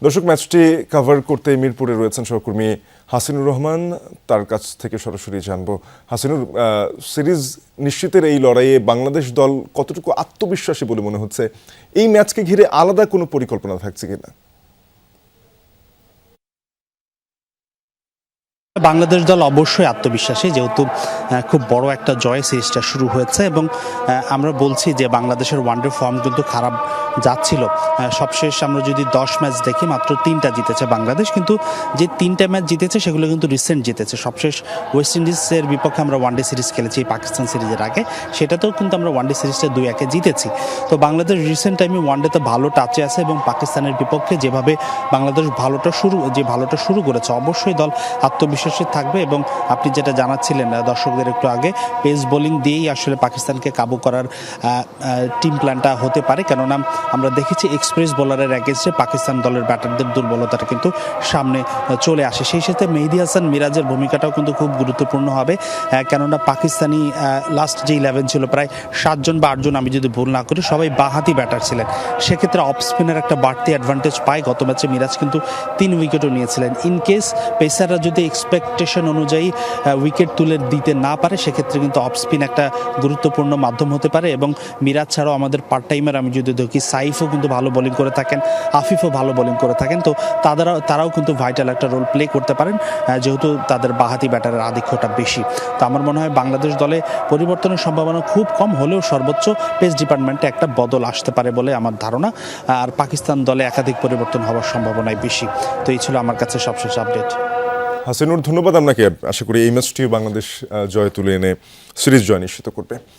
দর্শক, ম্যাচটি কভার করতে মিরপুরে রয়েছেন সহকর্মী হাসিনুর রহমান। তার কাছ থেকে সরাসরি জানবো, হাসিনুর, সিরিজ নিশ্চিতের এই লড়াইয়ে বাংলাদেশ দল কতটুকু আত্মবিশ্বাসী বলে মনে হচ্ছে? এই ম্যাচকে ঘিরে আলাদা কোনো পরিকল্পনা থাকছে কিনা? বাংলাদেশ দল অবশ্যই আত্মবিশ্বাসী, যেহেতু খুব বড় একটা জয় সিরিজটা শুরু হয়েছে এবং আমরা বলছি যে বাংলাদেশের ওয়ানডে ফর্ম কিন্তু খারাপ যাচ্ছিল। সবশেষ আমরা যদি 10 ম্যাচ দেখি, মাত্র 3টা জিতেছে বাংলাদেশ, কিন্তু যে 3টা ম্যাচ জিতেছে সেগুলো কিন্তু রিসেন্ট জিতেছে। সবশেষ ওয়েস্ট ইন্ডিজের বিপক্ষে আমরা ওয়ানডে সিরিজ খেলেছি পাকিস্তান সিরিজের আগে, সেটাতেও কিন্তু আমরা ওয়ানডে সিরিজটা 2-1 জিতেছি। তো বাংলাদেশ রিসেন্ট টাইমে ওয়ানডেতে ভালো টাচে আছে এবং পাকিস্তানের বিপক্ষে যেভাবে বাংলাদেশ ভালোটা শুরু করেছে, অবশ্যই দল আত্মবিশ্বাসী থাকবে। এবং আপনি যেটা জানাচ্ছিলেন দর্শকদের একটু আগে, পেস বোলিং দিয়েই আসলে পাকিস্তানকে কাবু করার টিম প্ল্যানটা হতে পারে, কেননা আমরা দেখেছি এক্সপ্রেস বোলারের এগেইনস্টে পাকিস্তান দলের ব্যাটারদের দুর্বলতাটা কিন্তু সামনে চলে আসে। সেই সাথে মেহেদী হাসান মিরাজের ভূমিকাটাও কিন্তু খুব গুরুত্বপূর্ণ হবে, কেননা পাকিস্তানি লাস্ট যে 11 ছিল প্রায় 7 জন বা 8 জন, আমি যদি ভুল না করি, সবাই বাঁহাতি ব্যাটার ছিলেন। সেক্ষেত্রে অফ স্পিনের একটা বাড়তি অ্যাডভান্টেজ পায়। গত ম্যাচে মিরাজ কিন্তু 3 উইকেটও নিয়েছিলেন। ইন কেস পেসাররা যদি এক্সপেকটেশন অনুযায়ী উইকেট তুলে দিতে না পারে, সেক্ষেত্রে কিন্তু অফ স্পিন একটা গুরুত্বপূর্ণ মাধ্যম হতে পারে। এবং মিরাজ ছাড়াও আমাদের পার্ট টাইমার আমি যদি দেখি, সাইফও কিন্তু ভালো বোলিং করে থাকেন, আফিফও ভালো বোলিং করে থাকেন। তো তারাও কিন্তু ভাইটাল একটা রোল প্লে করতে পারেন, যেহেতু তাদের বাঁহাতি ব্যাটারের আধিক্যটা বেশি। তো আমার মনে হয় বাংলাদেশ দলে পরিবর্তনের সম্ভাবনা খুব কম হলেও সর্বোচ্চ পেস ডিপার্টমেন্টে একটা বদল আসতে পারে বলে আমার ধারণা। আর পাকিস্তান দলে একাধিক পরিবর্তন হওয়ার সম্ভাবনাই বেশি। তো এই ছিল আমার কাছে সবশেষ আপডেট। হাসিনুর, ধন্যবাদ আপনাকে। আশা করি এই ম্যাচটিও বাংলাদেশ জয় তুলে এনে সিরিজ জয় নিশ্চিত করবে।